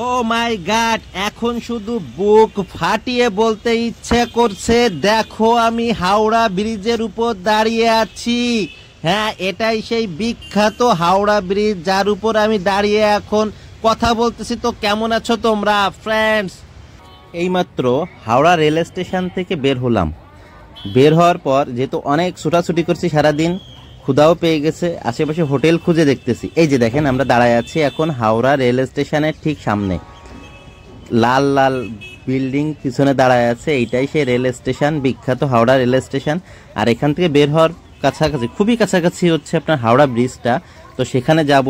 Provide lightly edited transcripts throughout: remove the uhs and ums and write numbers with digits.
ও মাই god, এখন শুধু বুক ফাটিয়ে বলতে ইচ্ছে করছে, দেখো আমি হাওড়া ব্রিজের উপর দাঁড়িয়ে আছি। হ্যাঁ, এটাই সেই বিখ্যাত হাওড়া ব্রিজ, যার উপর আমি দাঁড়িয়ে এখন কথা বলতেছি। তো কেমন আছো তোমরা ফ্রেন্ডস? এইমাত্র হাওড়া রেল স্টেশন থেকে বের হলাম। বের হওয়ার পর যেহেতু অনেক ছোটাছুটি করছি সারাদিন, ক্ষুধাও পেয়ে গেছে, আশেপাশে হোটেল খুঁজে দেখতেছি। এই যে দেখেন, আমরা দাঁড়ায় আছি এখন হাওড়া রেল স্টেশনের ঠিক সামনে। লাল লাল বিল্ডিং পিছনে দাঁড়ায় আছে, এইটাই সেই রেল স্টেশন, বিখ্যাত হাওড়া রেল স্টেশন। আর এখান থেকে বের হওয়ার কাছাকাছি, খুবই কাছাকাছি হচ্ছে আপনার হাওড়া ব্রিজটা। তো সেখানে যাব,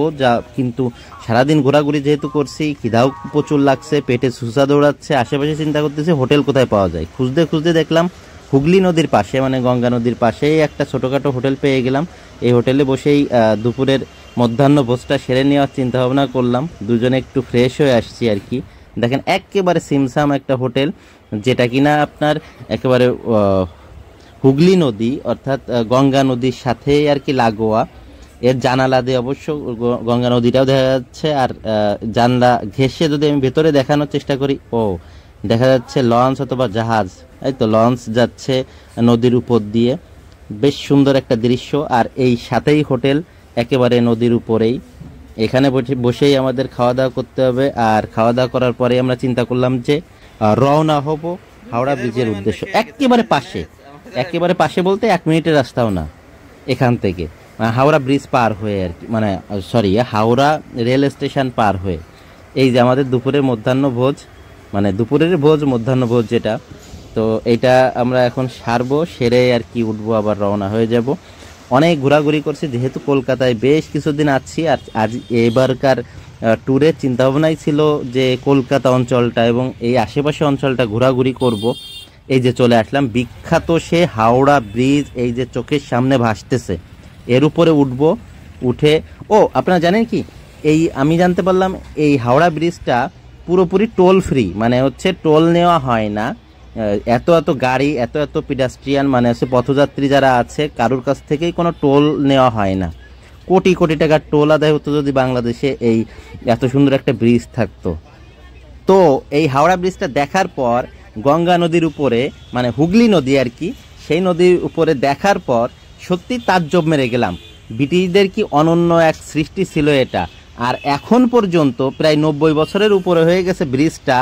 কিন্তু সারাদিন ঘোরাঘুরি যেহেতু করছি, খিদাও প্রচুর লাগছে, পেটে সুসা দৌড়াচ্ছে, আশেপাশে চিন্তা করতেছি হোটেল কোথায় পাওয়া যায়। খুঁজতে খুঁজতে দেখলাম হুগলি নদীর পাশে, মানে গঙ্গা নদীর পাশেই একটা ছোটোখাটো হোটেল পেয়ে গেলাম। এই হোটেলে বসেই দুপুরের মধ্যাহ্ন ভোজটা সেরে নেওয়ার চিন্তা ভাবনা করলাম। দুজনে একটু ফ্রেশ হয়ে আসছি আর কি। দেখেন একেবারে সিমসাম একটা হোটেল, যেটা কিনা আপনার একেবারে হুগলি নদী অর্থাৎ গঙ্গা নদীর সাথে আর কি লাগোয়া। এর জানালা দিয়ে অবশ্য গঙ্গা নদীটাও দেখা যাচ্ছে। আর জানলা ঘেঁষে যদি আমি ভেতরে দেখানোর চেষ্টা করি, দেখা যাচ্ছে লঞ্চ অথবা জাহাজ। এই তো লঞ্চ যাচ্ছে নদীর উপর দিয়ে, বেশ সুন্দর একটা দৃশ্য। আর এই সাথেই হোটেল, একেবারে নদীর উপরেই। এখানে বসেই আমাদের খাওয়া দাওয়া করতে হবে। আর খাওয়া দাওয়া করার পরে আমরা চিন্তা করলাম যে রওনা হব হাওড়া ব্রিজের উদ্দেশ্য। একেবারে পাশে বলতে 1 মিনিটের রাস্তাও না এখান থেকে, হাওড়া ব্রিজ পার হয়ে আর কি, মানে সরি, হাওড়া রেল স্টেশন পার হয়ে। এই যে আমাদের দুপুরের মধ্যাহ্ন ভোজ, মানে দুপুরের ভোজ মধ্যাহ্ন ভোজ যেটা, তো এটা আমরা এখন সারবো, সেরে আর কি উঠবো, আবার রওনা হয়ে যাব। অনেক ঘোরাঘুরি করছি, যেহেতু কলকাতায় বেশ কিছুদিন আছি। আর আজ এবারকার ট্যুরের চিন্তাভাবনাই ছিল যে কলকাতা অঞ্চলটা এবং এই আশেপাশে অঞ্চলটা ঘোরাঘুরি করব। এই যে চলে আসলাম বিখ্যাত সে হাওড়া ব্রিজ, এই যে চোখের সামনে ভাসতেছে, এর উপরে উঠবো। উঠে আপনারা জানেন কি, এই আমি জানতে পারলাম এই হাওড়া ব্রিজটা পুরোপুরি টোল ফ্রি, মানে হচ্ছে টোল নেওয়া হয় না। এত গাড়ি, এত পিডাস্ট্রিয়ান, মানে হচ্ছে পথযাত্রী যারা আছে, কারোর কাছ থেকেই কোনো টোল নেওয়া হয় না। কোটি কোটি টাকার টোল আদায় হতো যদি বাংলাদেশে এই এত সুন্দর একটা ব্রিজ থাকতো। তো এই হাওড়া ব্রিজটা দেখার পর গঙ্গা নদীর উপরে, মানে হুগলি নদী আর কি, সেই নদীর উপরে দেখার পর সত্যি তাজ্জব মেরে গেলাম। ব্রিটিশদের কি অনন্য এক সৃষ্টি ছিল এটা। আর এখন পর্যন্ত প্রায় 90 বছরের উপরে হয়ে গেছে ব্রিজটা,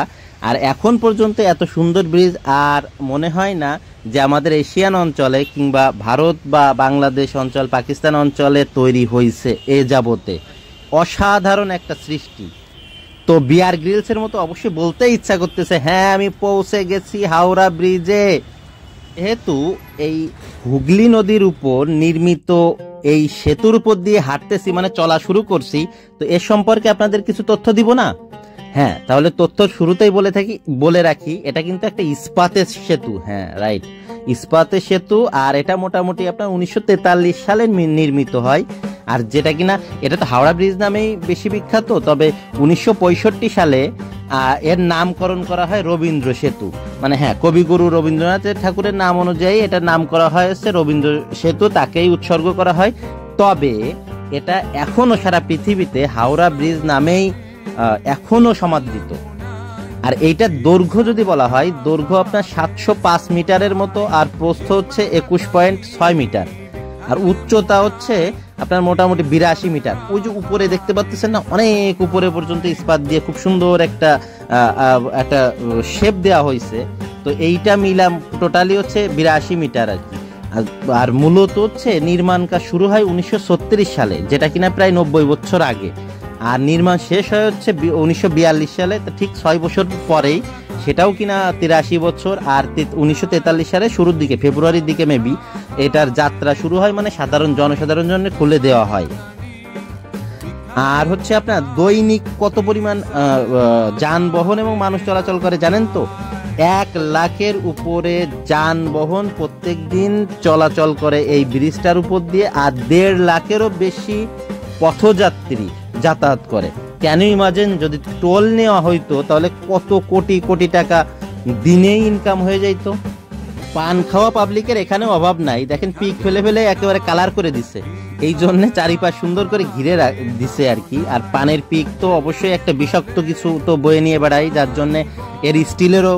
আর এখন পর্যন্ত এত সুন্দর ব্রিজ আর মনে হয় না যে আমাদের এশিয়ান অঞ্চলে কিংবা ভারত বা বাংলাদেশ অঞ্চল, পাকিস্তান অঞ্চলে তৈরি হয়েছে এ যাবতে। অসাধারণ একটা সৃষ্টি। তো বিয়ার গ্রিলসের মতো অবশ্যই বলতে ইচ্ছা করতেছে, হ্যাঁ আমি পৌঁছে গেছি হাওড়া ব্রিজে। যেহেতু এই হুগলি নদীর উপর নির্মিত এই সেতুর উপর দিয়ে হাঁটতেছি, মানে চলা শুরু করছি, তো এ সম্পর্কে আপনাদের কিছু তথ্য দিব না? হ্যাঁ, তাহলে তথ্য শুরুতেই বলে রাখি, এটা কিন্তু একটা ইস্পাতের সেতু। হ্যাঁ রাইট, ইস্পাতের সেতু। আর এটা মোটামুটি আপনার 1943 সালে নির্মিত হয়। আর যেটা কিনা, এটা তো হাওড়া ব্রিজ নামেই বেশি বিখ্যাত, তবে 1965 সালে এর নামকরণ করা হয় রবীন্দ্র সেতু। মানে হ্যাঁ, কবিগুরু রবীন্দ্রনাথ ঠাকুরের নাম অনুযায়ী এটার নাম করা হয়েছে রবীন্দ্র সেতু, তাকেই উৎসর্গ করা হয়। তবে এটা এখনো সারা পৃথিবীতে হাওড়া ব্রিজ নামেই এখনো সমাদৃত। আর এইটার দৈর্ঘ্য যদি বলা হয়, দৈর্ঘ্য আপনার 705 মিটারের মতো, আর প্রস্থ হচ্ছে 21.6 মিটার, আর উচ্চতা হচ্ছে আপনার মোটামুটি 82 মিটার। ওই যে উপরে দেখতে পাচ্ছেন না, অনেক উপরে পর্যন্ত ইস্পাত দিয়ে খুব সুন্দর একটা শেপ দেওয়া হয়েছে। তো এইটা মিলাম টোটালি হচ্ছে 82 মিটার আর কি। আর মূলত হচ্ছে নির্মাণ কাজ শুরু হয় 1936 সালে, যেটা কিনা প্রায় 90 বছর আগে। আর নির্মাণ শেষ হয় হচ্ছে 1942 সালে, তো ঠিক 6 বছর পরেই, সেটাও কিনা 83 বছর। আর 1943 সালে শুরুর দিকে, ফেব্রুয়ারির দিকে মেবি এটার যাত্রা শুরু হয়, মানে জনসাধারণ জন্য খুলে দেওয়া হয়। আর হচ্ছে আপনার দৈনিক কত পরিমাণ যানবাহন এবং মানুষ চলাচল করে জানেন তো? 1 লাখের উপরে যানবাহন প্রত্যেক দিন চলাচল করে এই ব্রিজটার উপর দিয়ে, আর 1.5 লাখেরও বেশি পথযাত্রী যাতায়াত করে। কেন ইমাজিন, যদি টোল নেওয়া হইতো তাহলে কত কোটি কোটি টাকা দিনেই ইনকাম হয়ে যাইতো। পান খাওয়া পাবলিকের এখানেও অভাব নাই, দেখেন পিক ফেলে ফেলে একেবারে কালার করে দিছে, এই জন্য চারিপাশ সুন্দর করে ঘিরে দিছে আর কি। আর পানের পিক তো অবশ্যই একটা বিষাক্ত কিছু তো বয়ে নিয়ে বেড়াই, যার জন্য এর স্টিলেরও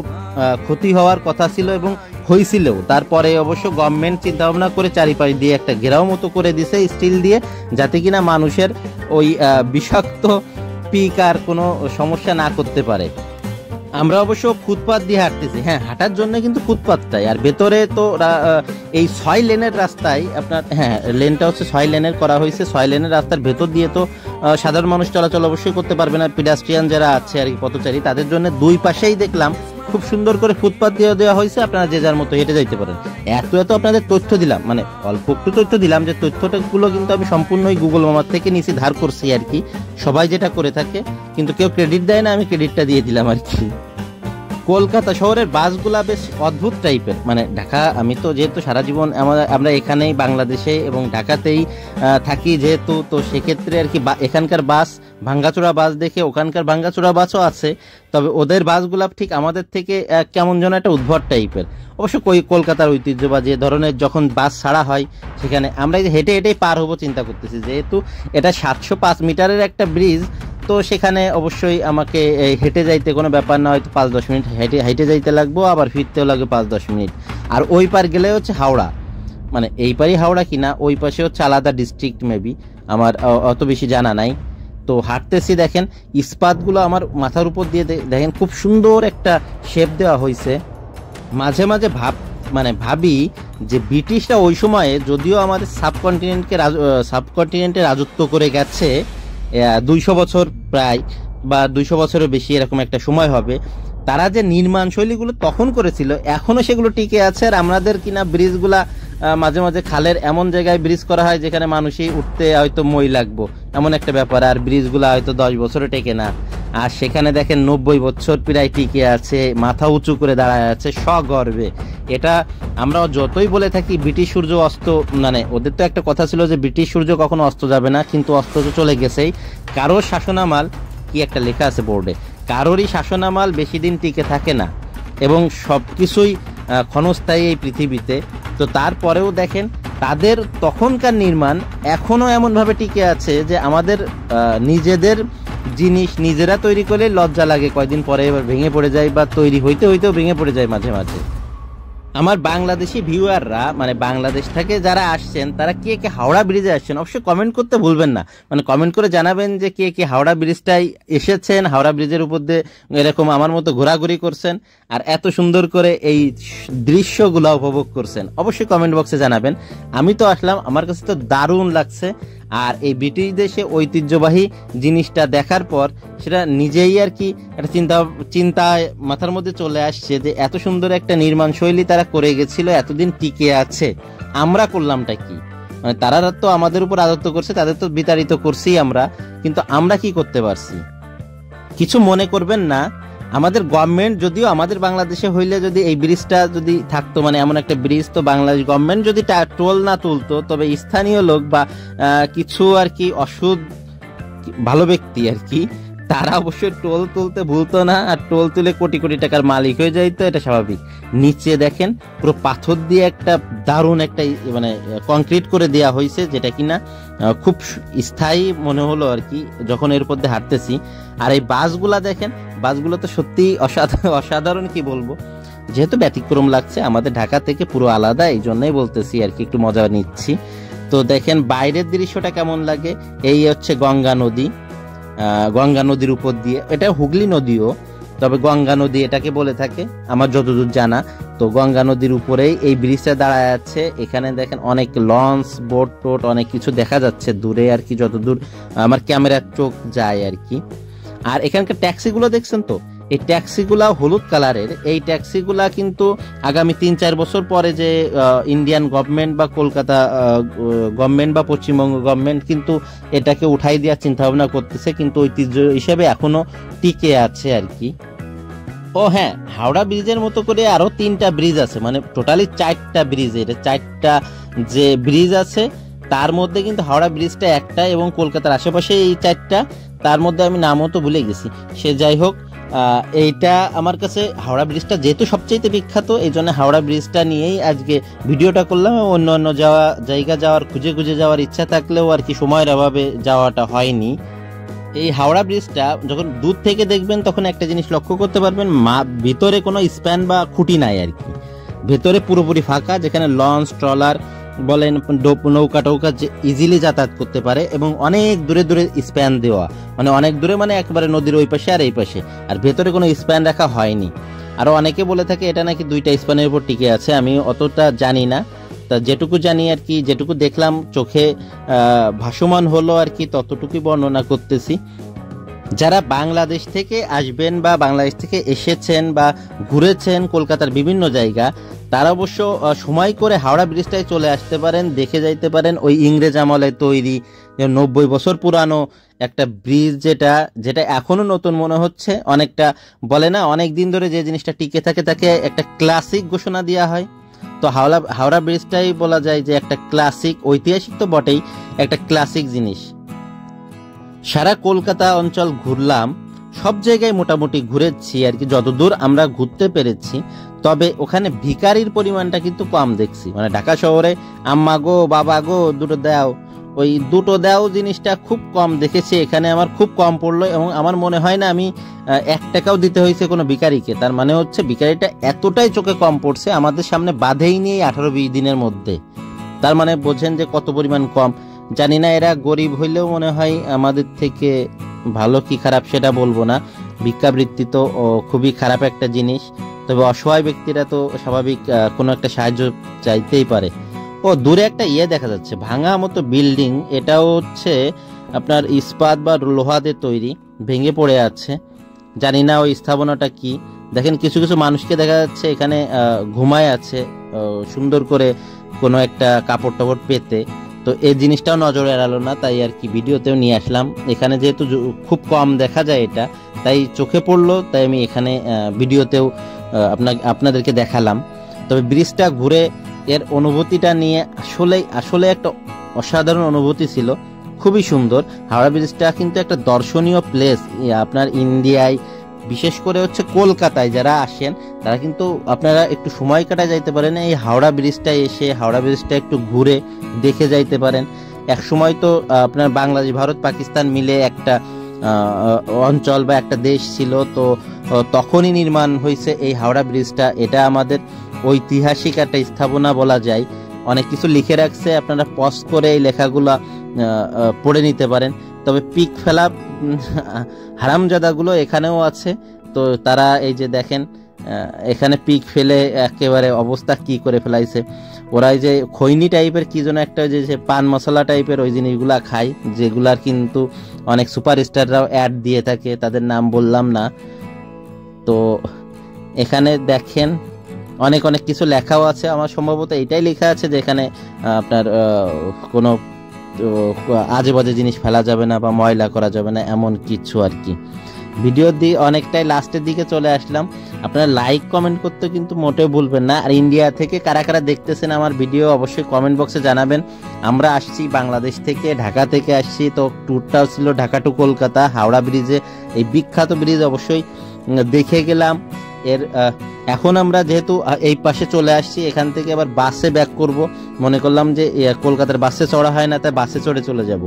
ক্ষতি হওয়ার কথা ছিল এবং হয়েছিল। তারপরে অবশ্য গভর্নমেন্ট চিন্তা ভাবনা করে চারিপাশ দিয়ে একটা ঘেরাও মতো করে দিছে স্টিল দিয়ে, যাতে কিনা মানুষের ওই বিষাক্ত পিক আর কোনো সমস্যা না করতে পারে। আমরা অবশ্য ফুটপাথ দিয়ে হাঁটতেছি, হ্যাঁ হাঁটার জন্য কিন্তু ফুটপাথটাই, আর ভেতরে তো এই 6 লেনের রাস্তায় আপনার, হ্যাঁ লেনটা হচ্ছে 6 লেনের করা হয়েছে। 6 লেনের রাস্তার ভেতর দিয়ে তো সাধারণ মানুষ চলাচল অবশ্যই করতে পারবে না, পিডাস্ট্রিয়ান যারা আছে আর কি পথচারী, তাদের জন্য দুই পাশেই দেখলাম খুব সুন্দর করে ফুটপাথ দিয়ে দেওয়া হয়েছে, আপনারা যে যার মতো হেঁটে যাইতে পারেন। এত আপনাদের তথ্য দিলাম, মানে অল্প একটু তথ্য দিলাম, যে তথ্যগুলো কিন্তু আমি সম্পূর্ণই গুগল মামার থেকে নিচে ধার করছি আর কি, সবাই যেটা করে থাকে, কিন্তু কেউ ক্রেডিট দেয় না, আমি ক্রেডিটটা দিয়ে দিলাম আর কি। কলকাতা শহরের বাসগুলা বেশ অদ্ভুত টাইপের, মানে ঢাকা, আমি তো যেহেতু সারা জীবন আমরা এখানেই বাংলাদেশে এবং ঢাকাতেই থাকি যেহেতু, তো সেক্ষেত্রে আর কি এখানকার বাস ভাঙ্গাচোরা বাস দেখে ওখানকার ভাঙ্গাচোরা বাসও আছে, তবে ওদের বাসগুলা ঠিক আমাদের থেকে কেমন যেন একটা উদ্ভট টাইপের। অবশ্য কলকাতার ঐতিহ্য বা যে ধরনের যখন বাস ছাড়া হয় সেখানে আমরা হেঁটে হেঁটেই পার হবো চিন্তা করতেছি, যেহেতু এটা 705 মিটারের একটা ব্রিজ, তো সেখানে অবশ্যই আমাকে হেঁটে যাইতে কোনো ব্যাপার না, হয়তো 5-10 মিনিট হেঁটে যাইতে লাগবো, আবার ফিরতেও লাগবে 5-10 মিনিট। আর ওই পার গেলে হচ্ছে হাওড়া, মানে এই পারই হাওড়া কিনা ওই পাশে হচ্ছে আলাদা ডিস্ট্রিক্ট মেবি, আমার অত বেশি জানা নাই। তো হাঁটতেছি, দেখেন ইস্পাতগুলো আমার মাথার উপর দিয়ে দেখেন খুব সুন্দর একটা শেপ দেওয়া হয়েছে। মাঝে মাঝে ভাবি যে ব্রিটিশরা ওই সময়ে যদিও আমাদের সাবকন্টিনেন্টে রাজত্ব করে গেছে 200 বছর প্রায়, বা 200 বছরের বেশি এরকম একটা সময় হবে, তারা যে নির্মাণ শৈলীগুলো তখন করেছিল এখনো সেগুলো টিকে আছে। আর আমাদের কিনা ব্রিজগুলা মাঝে মাঝে খালের এমন জায়গায় ব্রিজ করা হয় যেখানে মানুষই উঠতে হয়তো মই লাগবো, এমন একটা ব্যাপার, আর ব্রিজগুলা হয়তো 10 বছরে টেকে না, আর সেখানে দেখেন 90 বছর প্রায় টিকে আছে, মাথা উঁচু করে দাঁড়ায় আছে সগর্বে। এটা আমরা যতই বলে থাকি ব্রিটিশ সূর্য অস্ত, মানে ওদের তো একটা কথা ছিল যে ব্রিটিশ সূর্য কখনো অস্ত যাবে না, কিন্তু অস্ত তো চলে গেছেই। কারোর শাসনামাল, কি একটা লেখা আছে বোর্ডে, কারোরই শাসনামাল বেশি দিন টিকে থাকে না এবং সব কিছুই ক্ষণস্থায়ী এই পৃথিবীতে। তো তারপরেও দেখেন তাদের তখনকার নির্মাণ এখনো এমনভাবে টিকে আছে যে আমাদের নিজেদের জিনিস নিজেরা তৈরি করলে লজ্জা লাগে, কয়দিন পরে এবার ভেঙে পড়ে যায়, বা তৈরি হইতে হইতেও ভেঙে পড়ে যায় মাঝে মাঝে। আমার বাংলাদেশি ভিউয়াররা, মানে বাংলাদেশ থেকে যারা আসছেন, তারা কে কে হাওড়া ব্রিজে আসছেন অবশ্যই কমেন্ট করতে ভুলবেন না, মানে কমেন্ট করে জানাবেন যে কে কে হাওড়া ব্রিজটাই এসেছেন, হাওড়া ব্রিজের উপর দিয়ে এরকম আমার মতো ঘোরাঘুরি করছেন আর এত সুন্দর করে এই দৃশ্যগুলো উপভোগ করছেন, অবশ্যই কমেন্ট বক্সে জানাবেন। আমি তো আসলাম, আমার কাছে তো দারুণ লাগছে। আর এই ব্রিটিশ দেশে ঐতিহ্যবাহী জিনিসটা দেখার পর সেটা নিজেই আর কি একটা চিন্তায় মাথার মধ্যে চলে আসছে যে এত সুন্দর একটা নির্মাণ শৈলী তারা করে গেছিল, এতদিন টিকে আছে, আমরা করলামটা কি? মানে তারা তো আমাদের উপর রাজত্ব করছে, তাদের তো বিতাড়িত করছি আমরা, কিন্তু আমরা কি করতে পারছি? কিছু মনে করবেন না, আমাদের গভর্নমেন্ট যদিও আমাদের বাংলাদেশে হইলে যদি এই ব্রিজটা যদি থাকতো, মানে এমন একটা ব্রিজ, তো বাংলাদেশ গভর্নমেন্ট যদি টোল না তুলতো, তবে স্থানীয় লোক বা কিছু আর কি অসৎ ভালো ব্যক্তি আর কি, তারা অবশ্যই টোল তুলতে ভুলতো না, আর টোল তুলে কোটি কোটি টাকার মালিক হয়ে যাইতো, এটা স্বাভাবিক। নিচে দেখেন পুরো পাথর দিয়ে একটা দারুণ একটা মানে কংক্রিট করে দেওয়া হয়েছে, যেটা কিনা খুব স্থায়ী মনে হলো আর কি যখন এর উপর দিয়ে হাঁটতেছি। আর এই বাসগুলা দেখেন, বাসগুলো তো সত্যি অসাধারণ, কি বলবো, যেহেতু ব্যতিক্রম লাগছে আমাদের ঢাকা থেকে পুরো আলাদা, এই জন্যই বলতেছি আর কি, একটু মজা নিচ্ছি। তো দেখেন বাইরের দৃশ্যটা কেমন লাগে, এই হচ্ছে গঙ্গা নদী, গঙ্গা নদীর উপর দিয়ে, এটা হুগলি নদীও, তবে গঙ্গা নদী এটাকে বলে থাকে আমার যতদূর জানা। তো গঙ্গা নদীর উপরেই এই ব্রিজটা দাঁড়ায় আছে, এখানে দেখেন অনেক লঞ্চ বোট টোট অনেক কিছু দেখা যাচ্ছে দূরে আর কি, যতদূর আমার ক্যামেরার চোখ যায় আর কি। আর এখানকার ট্যাক্সিগুলো দেখছেন তো, এই ট্যাক্সিগুলা হলুদ কালারের, এই ট্যাক্সিগুলা কিন্তু আগামী 3-4 বছর পরে যে ইন্ডিয়ান গভর্নমেন্ট বা কলকাতা গভর্নমেন্ট বা পশ্চিমবঙ্গ গভর্নমেন্ট কিন্তু এটাকে উঠাই দেওয়ার চিন্তা ভাবনা করতেছে, কিন্তু ঐতিহ্য হিসেবে এখনো টিকে আছে আর কি। ও হ্যাঁ, হাওড়া ব্রিজের মতো করে আরো 3টা ব্রিজ আছে, মানে টোটালি 4টা ব্রিজ, এটা 4টা যে ব্রিজ আছে তার মধ্যে কিন্তু হাওড়া ব্রিজটা একটা, এবং কলকাতার আশেপাশে এই 4টা, তার মধ্যে আমি নামও তো ভুলে গেছি, সে যাই হোক। এইটা আমার কাছে হাওড়া ব্রিজটা যেহেতু সবচেয়ে বিখ্যাত, এই জন্য হাওড়া ব্রিজটা নিয়েই আজকে ভিডিওটা করলাম। অন্য অন্য জায়গা যাওয়ার খুঁজে খুঁজে যাওয়ার ইচ্ছা থাকলেও আর কি সময়ের অভাবে যাওয়াটা হয়নি। এই হাওড়া ব্রিজটা যখন দূর থেকে দেখবেন তখন একটা জিনিস লক্ষ্য করতে পারবেন, ভিতরে কোনো স্প্যান বা খুঁটি নাই আর কি, ভেতরে পুরোপুরি ফাঁকা, যেখানে লঞ্চ ট্রলার বলেন নৌকা টৌকা ইজিলি যাতায়াত করতে পারে, এবং অনেক দূরে দূরে স্প্যান দেওয়া, মানে অনেক দূরে মানে একবারে নদীর ওই পাশে আর এই পাশে, আর ভেতরে কোনো স্প্যান রাখা হয়নি। আরও অনেকে বলে থাকে এটা নাকি 2টা স্প্যানের উপর টিকে আছে, আমি অতটা জানি না, তা যেটুকু জানি আর কি, যেটুকু দেখলাম চোখে ভাসমান হলো আর কি, ততটুকুই বর্ণনা করতেছি। যারা বাংলাদেশ থেকে আসবেন বা বাংলাদেশ থেকে এসেছেন বা ঘুরেছেন কলকাতার বিভিন্ন জায়গা, তারা অবশ্য সময় করে হাওড়া ব্রিজটায় চলে আসতে পারেন, দেখে যাইতে পারেন। ওই ইংরেজ আমলে তৈরি 90 বছর পুরানো একটা ব্রিজ, যেটা এখনো নতুন মনে হচ্ছে অনেকটা। বলে না অনেক দিন ধরে যে জিনিসটা টিকে থাকে তাকে একটা ক্লাসিক ঘোষণা দেওয়া হয়, তো হাওড়া ব্রিজটাই বলা যায় যে একটা ক্লাসিক, ঐতিহাসিক তো বটেই, একটা ক্লাসিক জিনিস। সারা কলকাতা অঞ্চল ঘুরলাম, সব জায়গায় মোটামুটি ঘুরেছি আর কি, যতদূর আমরা ঘুরতে পেরেছি। তবে ওখানে ভিখারির পরিমাণটা কিন্তু কম দেখছি, মানে ঢাকা শহরে আম্মা গো বাবা গো দুটো দাও, ওই দুটো দাও জিনিসটা খুব কম দেখেছি, এখানে আমার খুব কম পড়লো। এবং আমার মনে হয় না আমি 1 টাকাও দিতে হয়েছে কোনো ভিখারিকে, তার মানে হচ্ছে ভিখারিটা এতটাই চোখে কম পড়ছে, আমাদের সামনে বাধেই নিয়ে 18-20 দিনের মধ্যে। তার মানে বোঝেন যে কত পরিমাণ কম। জানি না এরা গরিব হইলেও মনে হয় আমাদের থেকে ভালো কি খারাপ সেটা বলবো না, ভিক্ষাবৃত্তি তো খুবই খারাপ একটা জিনিস, তবে অসহায় ব্যক্তিরা তো স্বাভাবিক কোনো একটা সাহায্য চাইতেই পারে। দূরে একটা দেখা যাচ্ছে ভাঙা মতো বিল্ডিং, এটাও হচ্ছে আপনার ইস্পাত বা লোহা দিয়ে তৈরি, ভেঙে পড়ে আছে। জানি না ওই স্থাপনাটা কি। দেখেন কিছু কিছু মানুষকে দেখা যাচ্ছে এখানে ঘুমায় আছে সুন্দর করে কোনো একটা কাপড় টাপড় পেতে, তো এই জিনিসটাও নজরে এড়ালো না, তাই আর কি ভিডিওতেও নিয়ে আসলাম। এখানে যেহেতু খুব কম দেখা যায় এটা, তাই চোখে পড়লো, তাই আমি এখানে ভিডিওতেও আপনাদেরকে দেখালাম। তবে ব্রিজটা ঘুরে এর অনুভূতিটা নিয়ে আসলে একটা অসাধারণ অনুভূতি ছিল, খুবই সুন্দর। হাওড়া ব্রিজটা কিন্তু একটা দর্শনীয় প্লেস, আপনার ইন্ডিয়ায় বিশেষ করে হচ্ছে কলকাতায় যারা আসেন তারা কিন্তু আপনারা একটু সময় কাটায় যাইতে পারেন, এই হাওড়া ব্রিজটায় এসে হাওড়া ব্রিজটা একটু ঘুরে দেখে যাইতে পারেন। এক সময় তো আপনার বাংলাদেশ ভারত পাকিস্তান মিলে একটা অঞ্চল বা একটা দেশ ছিল, তো তখনই নির্মাণ হয়েছে এই হাওড়া ব্রিজটা। এটা আমাদের ঐতিহাসিক একটা স্থাপনা বলা যায়, অনেক কিছু লিখে রাখছে, আপনারা পজ করে এই লেখাগুলা পড়ে নিতে পারেন। তবে পিক ফেলা হারামজাদাগুলো এখানেও আছে, তো তারা এই যে দেখেন এখানে পিক ফেলে একেবারে অবস্থা কি করে ফেলাইছে। ওরা এই যে খৈনি টাইপের কি যেন একটা যে পান মশলা টাইপের ওই জিনিসগুলা খায়, যেগুলার কিন্তু অনেক সুপারস্টাররাও অ্যাড দিয়ে থাকে, তাদের নাম বললাম না। তো এখানে দেখেন অনেক অনেক কিছু লেখাও আছে, আমার সম্ভবত এটাই লেখা আছে যে এখানে আপনার কোনো আজে বাজে জিনিস ফেলা যাবে না বা ময়লা করা যাবে না, এমন কিছু আর কি। ভিডিও দিয়ে অনেকটাই লাস্টের দিকে চলে আসলাম, আপনারা লাইক কমেন্ট করতে কিন্তু মোটেও ভুলবেন না। আর ইন্ডিয়া থেকে কারা কারা দেখতেছেন আমার ভিডিও অবশ্যই কমেন্ট বক্সে জানাবেন। আমরা আসছি বাংলাদেশ থেকে, ঢাকা থেকে আসছি, তো ট্যুরটাও ছিল ঢাকা টু কলকাতা হাওড়া ব্রিজে, এই বিখ্যাত ব্রিজ অবশ্যই দেখে গেলাম। এখন আমরা যেহেতু এই পাশে চলে আসছি, এখান থেকে আবার বাসে ব্যাক করব, মনে করলাম যে কলকাতার বাসে চড়া হয় না, তাই বাসে চড়ে চলে যাব।